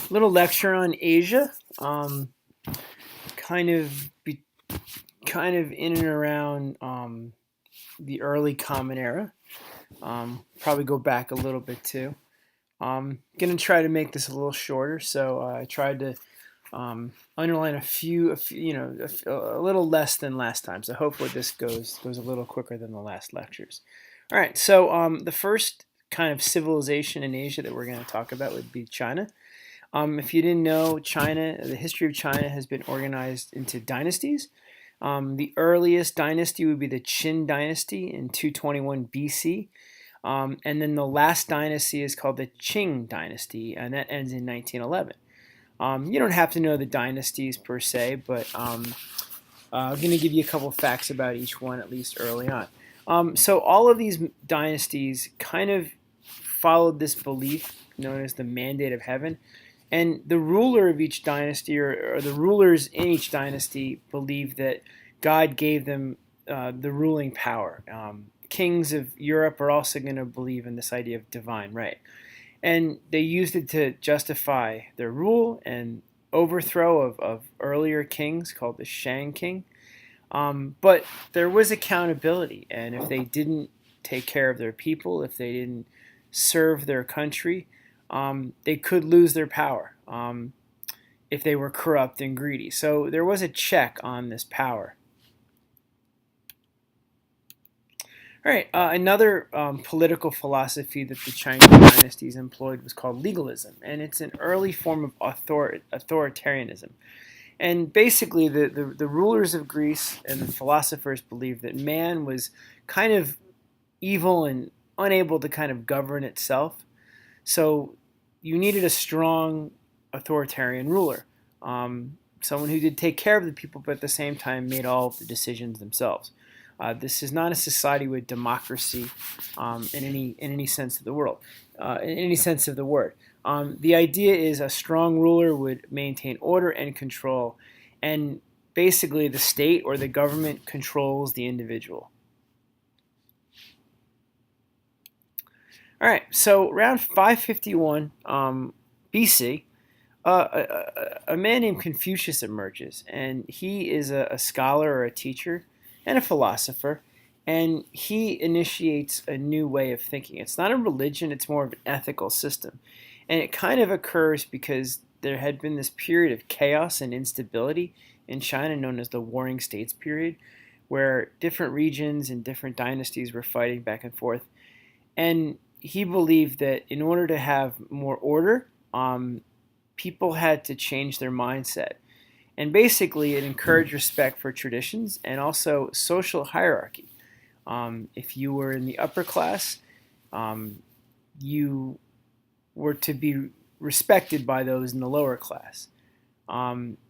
Little lecture on Asia, um, kind of be, kind of in and around the early Common Era. Probably go back a little bit too. Gonna try to make this a little shorter, so I tried to underline a little less than last time. So hopefully this goes a little quicker than the last lectures. All right, so the first kind of civilization in Asia that we're going to talk about would be China. If you didn't know, the history of China has been organized into dynasties. The earliest dynasty would be the Qin dynasty in 221 BC. And then the last dynasty is called the Qing dynasty, and that ends in 1911. You don't have to know the dynasties per se, but I'm going to give you a couple of facts about each one, at least early on. So all of these dynasties kind of followed this belief known as the mandate of heaven. And the ruler of each dynasty, or the rulers in each dynasty, believed that God gave them the ruling power. Kings of Europe are also going to believe in this idea of divine right. And they used it to justify their rule and overthrow of earlier kings called the Shang King. But there was accountability, and if they didn't take care of their people, if they didn't serve their country, they could lose their power if they were corrupt and greedy. So there was a check on this power. All right, another political philosophy that the Chinese dynasties employed was called legalism, and it's an early form of authoritarianism. And basically, the rulers of Greece and the philosophers believed that man was kind of evil and unable to kind of govern itself. So you needed a strong authoritarian ruler, someone who did take care of the people, but at the same time made all of the decisions themselves. This is not a society with democracy in any sense of the world, in any sense of the word. The idea is a strong ruler would maintain order and control, and basically the state or the government controls the individual. All right, so around 551 BC, a man named Confucius emerges, and he is a scholar or a teacher and a philosopher, and he initiates a new way of thinking. It's not a religion, it's more of an ethical system. And it kind of occurs because there had been this period of chaos and instability in China known as the Warring States period, where different regions and different dynasties were fighting back and forth. And he believed that in order to have more order, people had to change their mindset. And basically, it encouraged respect for traditions and also social hierarchy. If you were in the upper class, you were to be respected by those in the lower class.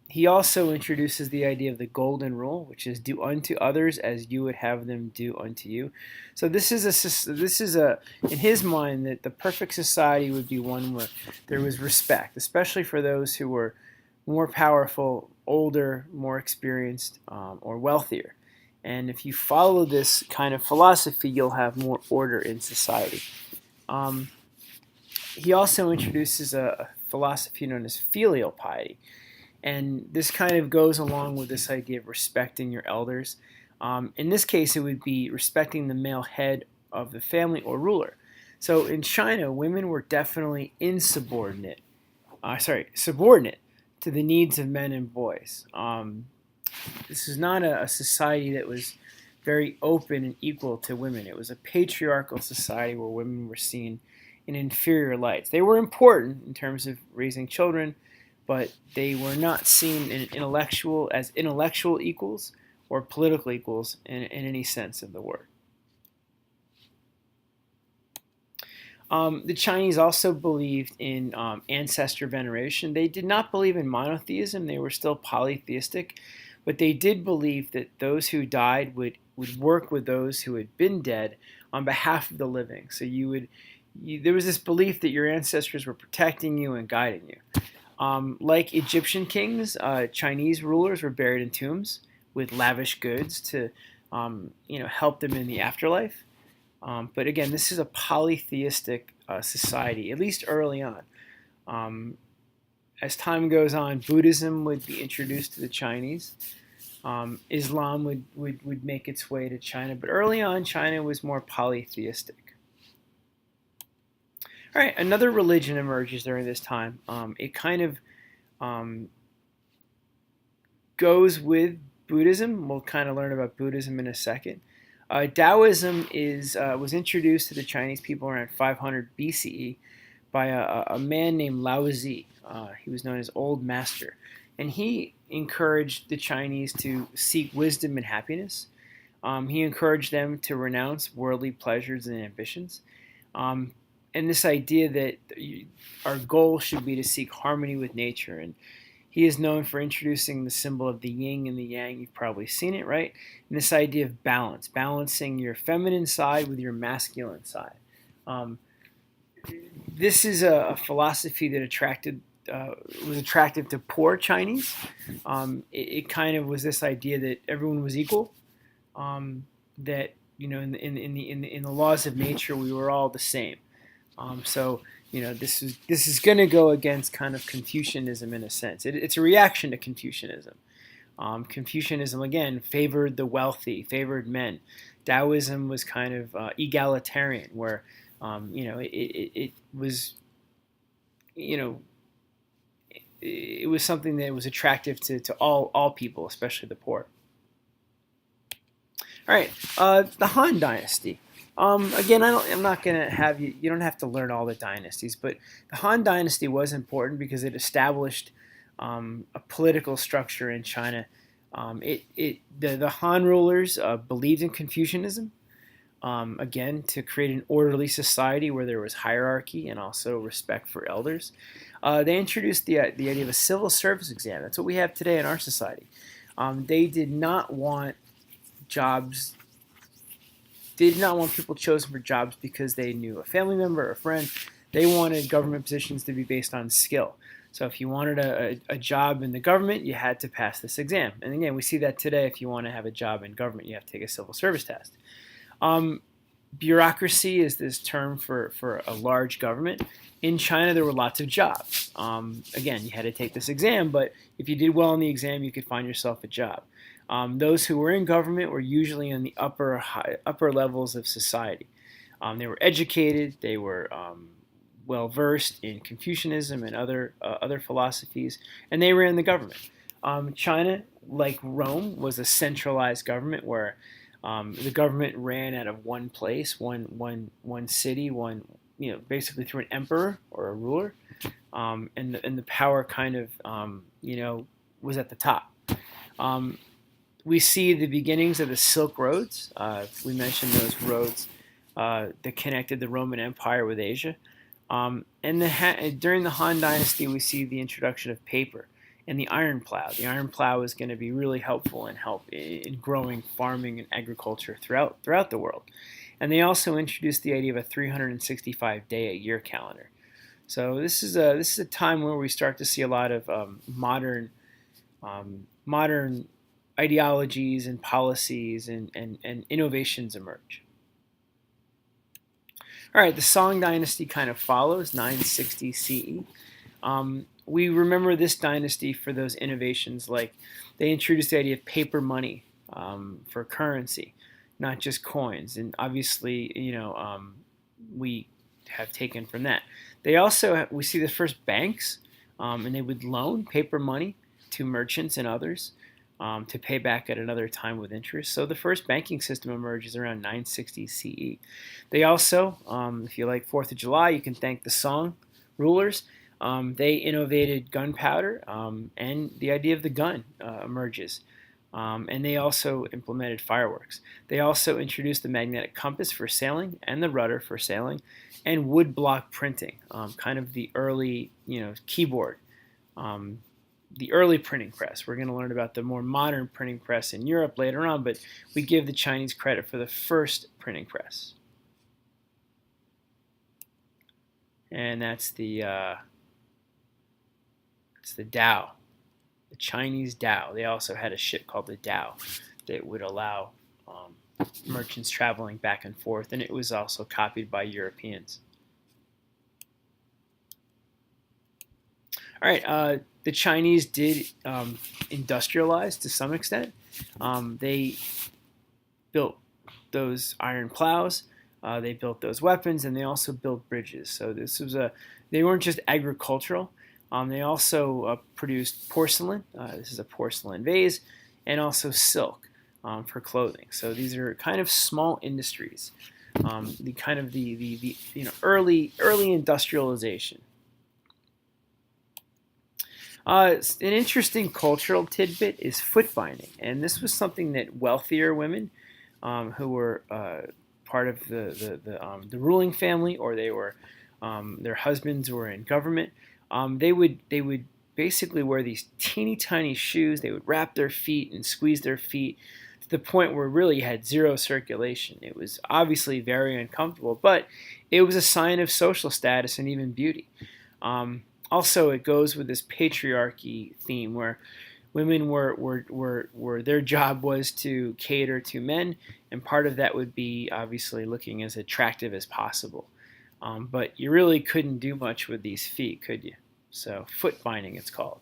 He also introduces the idea of the golden rule, which is do unto others as you would have them do unto you. So this is a in his mind that the perfect society would be one where there was respect, especially for those who were more powerful, older, more experienced, or wealthier. And if you follow this kind of philosophy, you'll have more order in society. Um, he also introduces a philosophy known as filial piety. And this kind of goes along with this idea of respecting your elders. In this case, it would be respecting the male head of the family or ruler. So in China, women were definitely subordinate to the needs of men and boys. This is not a society that was very open and equal to women. It was a patriarchal society where women were seen in inferior lights. They were important in terms of raising children, but they were not seen as intellectual equals or political equals in any sense of the word. The Chinese also believed in ancestor veneration. They did not believe in monotheism. They were still polytheistic, but they did believe that those who died would work with those who had been dead on behalf of the living. So there was this belief that your ancestors were protecting you and guiding you. Like Egyptian kings, Chinese rulers were buried in tombs with lavish goods to help them in the afterlife. But again, this is a polytheistic society, at least early on. as time goes on, Buddhism would be introduced to the Chinese. Islam would make its way to China, but early on, China was more polytheistic. All right, another religion emerges during this time. It kind of um, goes with Buddhism. We'll kind of learn about Buddhism in a second. Taoism was introduced to the Chinese people around 500 BCE by a man named Lao Tzu. He was known as Old Master, and he encouraged the Chinese to seek wisdom and happiness. He encouraged them to renounce worldly pleasures and ambitions. And this idea that our goal should be to seek harmony with nature. And he is known for introducing the symbol of the yin and the yang. You've probably seen it, right? And this idea of balance, balancing your feminine side with your masculine side. Um, this is a philosophy that was attractive to poor Chinese. It kind of was this idea that everyone was equal, that in the laws of nature we were all the same. So this is going to go against kind of Confucianism in a sense. It's a reaction to Confucianism. Confucianism again favored the wealthy, favored men. Taoism was kind of egalitarian, where it was it was something that was attractive to all people, especially the poor. All right, the Han Dynasty. Again, I'm not going to have you. You don't have to learn all the dynasties, but the Han Dynasty was important because it established a political structure in China. The Han rulers believed in Confucianism. Again, to create an orderly society where there was hierarchy and also respect for elders. They introduced the idea of a civil service exam. That's what we have today in our society. They did not want jobs. They did not want people chosen for jobs because they knew a family member or a friend. They wanted government positions to be based on skill. So if you wanted a job in the government, you had to pass this exam. And again, we see that today. If you want to have a job in government, you have to take a civil service test. Bureaucracy is this term for a large government. In China, there were lots of jobs. Again, you had to take this exam, but if you did well on the exam, you could find yourself a job. Those who were in government were usually in the upper levels of society. They were educated. They were well versed in Confucianism and other philosophies, and they ran the government. China, like Rome, was a centralized government where the government ran out of one place, one city, basically through an emperor or a ruler, and the power kind of was at the top. We see the beginnings of the Silk Roads. We mentioned those roads that connected the Roman Empire with Asia. During the Han Dynasty, we see the introduction of paper and the iron plow. The iron plow is going to be really helpful in growing farming and agriculture throughout the world. And they also introduced the idea of a 365-day-a-year calendar. So this is a time where we start to see a lot of modern ideologies and policies and innovations emerge. All right, the Song Dynasty kind of follows 960 CE. We remember this dynasty for those innovations, like they introduced the idea of paper money for currency, not just coins. And obviously, we have taken from that. We see the first banks, and they would loan paper money to merchants and others to pay back at another time with interest. So the first banking system emerges around 960 CE. They also, if you like 4th of July, you can thank the Song rulers. They innovated gunpowder, and the idea of the gun emerges. And they also implemented fireworks. They also introduced the magnetic compass for sailing and the rudder for sailing, and woodblock printing, kind of the early, keyboard. The early printing press. We're going to learn about the more modern printing press in Europe later on, but we give the Chinese credit for the first printing press. And that's the Dao, the Chinese Dao. They also had a ship called the Dao that would allow merchants traveling back and forth, and it was also copied by Europeans. All right. The Chinese did industrialize to some extent. They built those iron plows. They built those weapons, and they also built bridges. So this was a. They weren't just agricultural. They also produced porcelain. This is a porcelain vase, and also silk for clothing. So these are kind of small industries. The kind of the early industrialization. An interesting cultural tidbit is foot binding, and this was something that wealthier women who were part of the ruling family, or they were their husbands were in government. They would basically wear these teeny tiny shoes. They would wrap their feet and squeeze their feet to the point where really you had zero circulation. It was obviously very uncomfortable, but it was a sign of social status and even beauty. Also, it goes with this patriarchy theme where women were their job was to cater to men, and part of that would be obviously looking as attractive as possible. But you really couldn't do much with these feet, could you? So foot binding, it's called.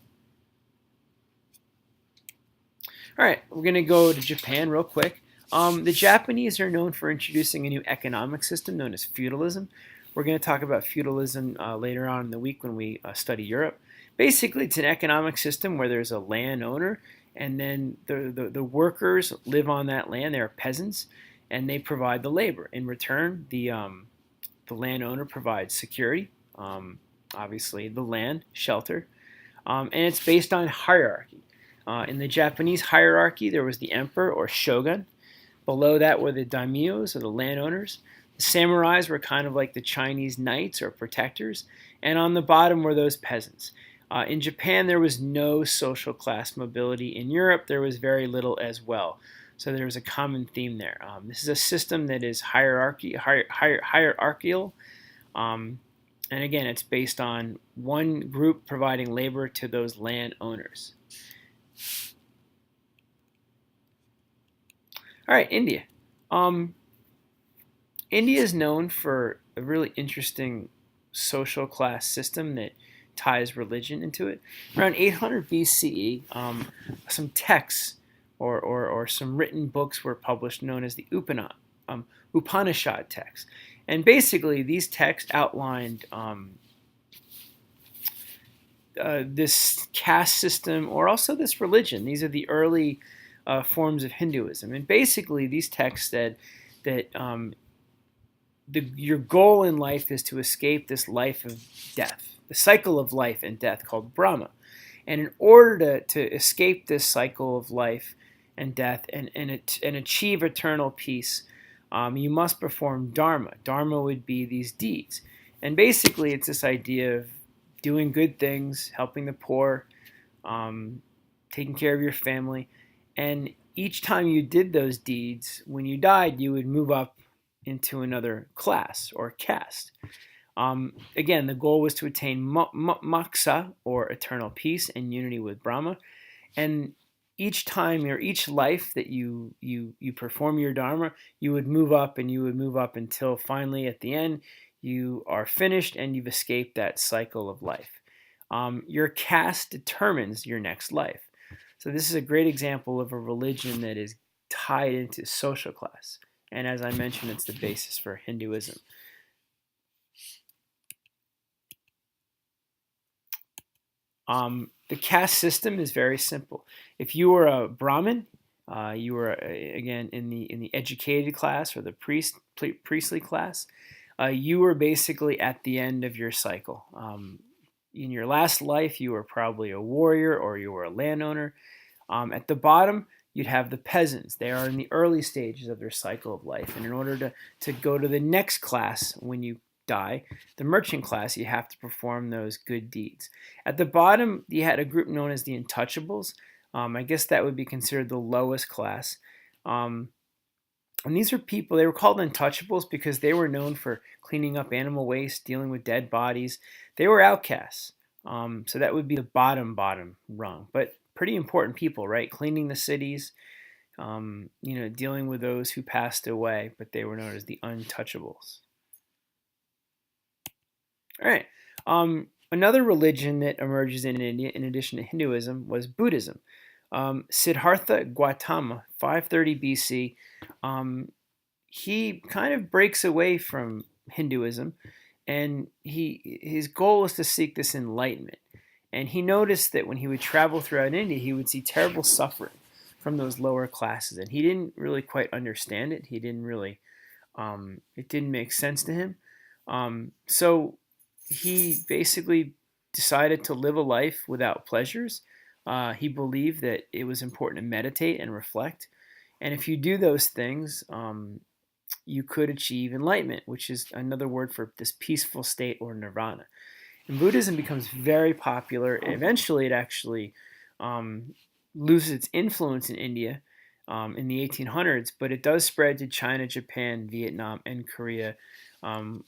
All right, we're gonna go to Japan real quick. The Japanese are known for introducing a new economic system known as feudalism. We're going to talk about feudalism later on in the week when we study Europe. Basically, it's an economic system where there's a landowner, and then the workers live on that land. They're peasants, and they provide the labor. In return, the landowner provides security, obviously the land, shelter, and it's based on hierarchy. In the Japanese hierarchy, there was the emperor or shogun. Below that were the daimyos or the landowners. The samurais were kind of like the Chinese knights or protectors, and on the bottom were those peasants. In Japan, there was no social class mobility. In Europe, there was very little as well. So there was a common theme there. This is a system that is hierarchical, and again, it's based on one group providing labor to those landowners. All right, India. Um, India is known for a really interesting social class system that ties religion into it. Around 800 BCE, some texts or some written books were published known as the Upanishad texts. And basically, these texts outlined this caste system or also this religion. These are the early forms of Hinduism. And basically, these texts said that your goal in life is to escape this life of death, the cycle of life and death called Brahma. And in order to escape this cycle of life and death and achieve eternal peace, you must perform dharma. Dharma would be these deeds. And basically, it's this idea of doing good things, helping the poor, taking care of your family. And each time you did those deeds, when you died, you would move up into another class or caste. Again, the goal was to attain moksha, or eternal peace and unity with Brahma. And each time or each life that you perform your dharma, you would move up and you would move up until finally at the end you are finished and you've escaped that cycle of life. Your caste determines your next life. So this is a great example of a religion that is tied into social class. And as I mentioned, it's the basis for Hinduism. The caste system is very simple. If you were a Brahmin, you were again in the educated class or the priestly class. You were basically at the end of your cycle. In your last life, you were probably a warrior or you were a landowner. At the bottom, you'd have the peasants. They are in the early stages of their cycle of life. And in order to go to the next class when you die, the merchant class, you have to perform those good deeds. At the bottom, you had a group known as the Untouchables. I guess that would be considered the lowest class. And these were people, they were called Untouchables because they were known for cleaning up animal waste, dealing with dead bodies. They were outcasts. So that would be the bottom rung. But pretty important people, right? Cleaning the cities, dealing with those who passed away, but they were known as the Untouchables. All right. Another religion that emerges in India, in addition to Hinduism, was Buddhism. Siddhartha Gautama, 530 BC, um, he kind of breaks away from Hinduism, and his goal is to seek this enlightenment. And he noticed that when he would travel throughout India, he would see terrible suffering from those lower classes, and he didn't really quite understand it. He didn't really, it didn't make sense to him. So he basically decided to live a life without pleasures. He believed that it was important to meditate and reflect. And if you do those things, you could achieve enlightenment, which is another word for this peaceful state or nirvana. And Buddhism becomes very popular. Eventually, it actually um, loses its influence in India in the 1800s, but it does spread to China, Japan, Vietnam, and Korea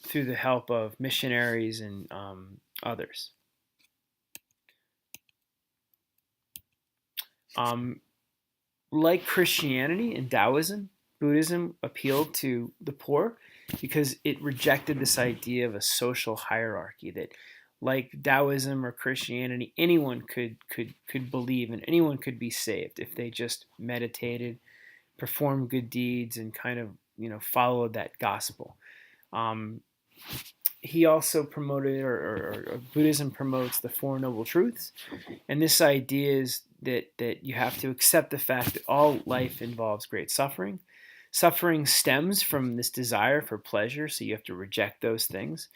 through the help of missionaries and others. Um, like Christianity and Taoism, Buddhism appealed to the poor because it rejected this idea of a social hierarchy that, like Taoism or Christianity, anyone could believe and anyone could be saved if they just meditated, performed good deeds, and kind of followed that gospel. Um, he also promoted, or Buddhism promotes, the Four Noble Truths, and this idea is that you have to accept the fact that all life involves great suffering. Suffering stems from this desire for pleasure, so you have to reject those things.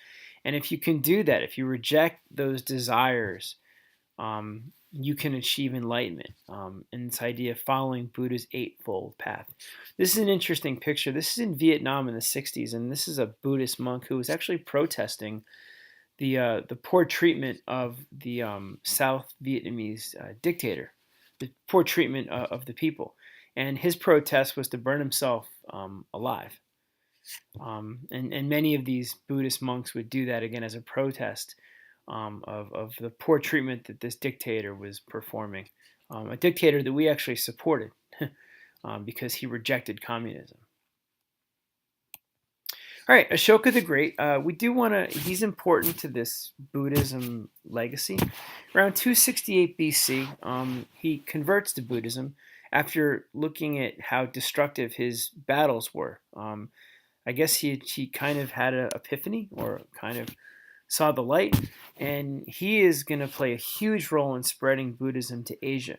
And if you can do that, if you reject those desires, you can achieve enlightenment. And this idea of following Buddha's Eightfold Path. This is an interesting picture. This is in Vietnam in the 60s, and this is a Buddhist monk who was actually protesting the poor treatment of the South Vietnamese dictator, the poor treatment of the people, and his protest was to burn himself alive. And many of these Buddhist monks would do that again as a protest of the poor treatment that this dictator was performing, a dictator that we actually supported because he rejected communism. All right, Ashoka the Great. We do want to. He's important to this Buddhism legacy. Around 268 BC, he converts to Buddhism after looking at how destructive his battles were. I guess he kind of had an epiphany, or kind of saw the light, and he is going to play a huge role in spreading Buddhism to Asia.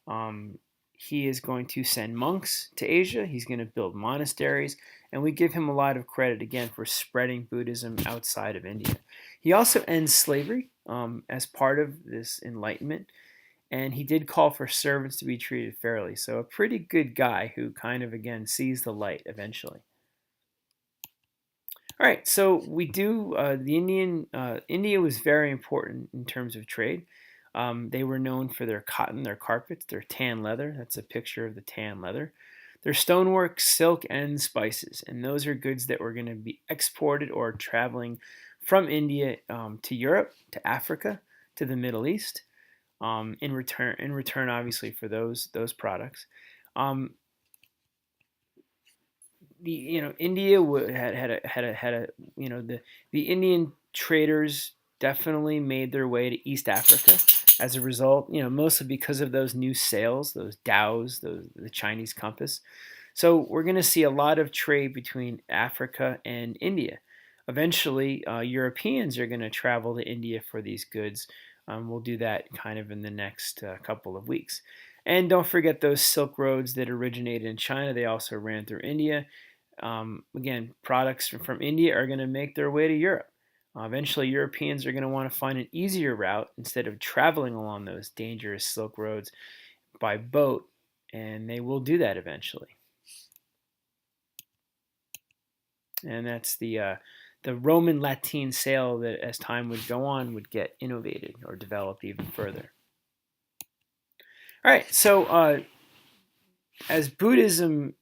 Um, he is going to send monks to Asia. He's going to build monasteries, and we give him a lot of credit again for spreading Buddhism outside of India. He also ends slavery as part of this enlightenment, and he did call for servants to be treated fairly. So a pretty good guy who kind of again sees the light eventually. All right, so we do India was very important in terms of trade. They were known for their cotton, their carpets, their tan leather. That's a picture of the tan leather. Their stonework, silk, and spices, and those are goods that were going to be exported or traveling from India to Europe, to Africa, to the Middle East. In return, obviously, for those products. Um, India had a the Indian traders definitely made their way to East Africa as a result, mostly because of those new sails, those dhows, the Chinese compass. So we're going to see a lot of trade between Africa and India. Eventually, Europeans are going to travel to India for these goods. We'll do that kind of in the next couple of weeks. And don't forget those Silk Roads that originated in China. They also ran through India. Again, products from India are going to make their way to Europe. Eventually, Europeans are going to want to find an easier route instead of traveling along those dangerous Silk Roads by boat, and they will do that eventually. And that's the Roman lateen sail that, as time would go on, would get innovated or developed even further. All right, so as Buddhism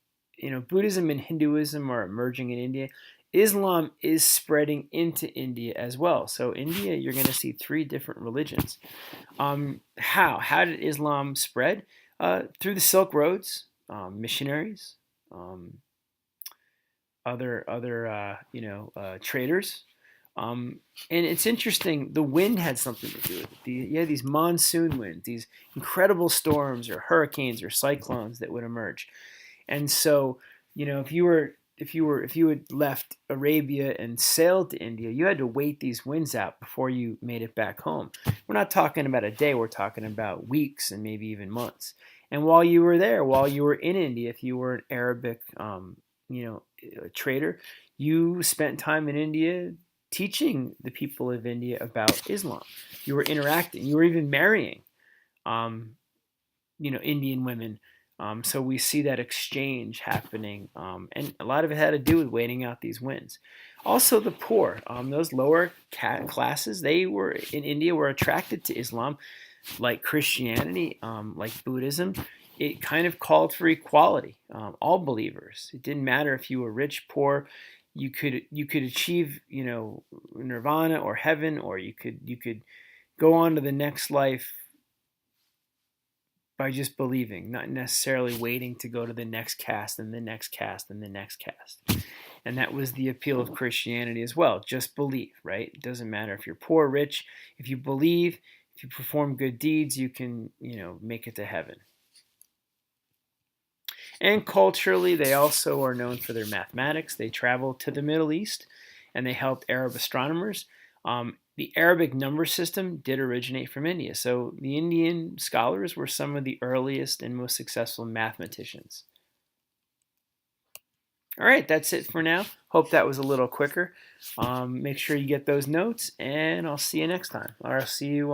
and Hinduism are emerging in India, Islam is spreading into India as well. So India, you're going to see three different religions. How did Islam spread? Through the Silk Roads, missionaries, other traders, And it's interesting, the wind had something to do with it. You had these monsoon winds, these incredible storms or hurricanes or cyclones that would emerge. And so, if you had left Arabia and sailed to India, you had to wait these winds out before you made it back home. We're not talking about a day, we're talking about weeks and maybe even months. And while you were there, while you were in India, if you were an Arabic, trader, you spent time in India teaching the people of India about Islam. You were interacting. You were even marrying, um, Indian women. So we see that exchange happening, and a lot of it had to do with waiting out these winds. Also, the poor, those lower classes, they were in India were attracted to Islam, like Christianity, like Buddhism. It kind of called for equality, all believers. It didn't matter if you were rich, poor. You could achieve nirvana or heaven, or you could go on to the next life by just believing, not necessarily waiting to go to the next caste and the next caste and the next caste. And that was the appeal of Christianity as well. Just believe, right? It doesn't matter if you're poor, rich. If you believe, if you perform good deeds, you can, make it to heaven. And culturally, they also are known for their mathematics. They traveled to the Middle East and they helped Arab astronomers. The Arabic number system did originate from India. So the Indian scholars were some of the earliest and most successful mathematicians. All right, that's it for now. Hope that was a little quicker. Make sure you get those notes, and I'll see you next time. Or I'll see you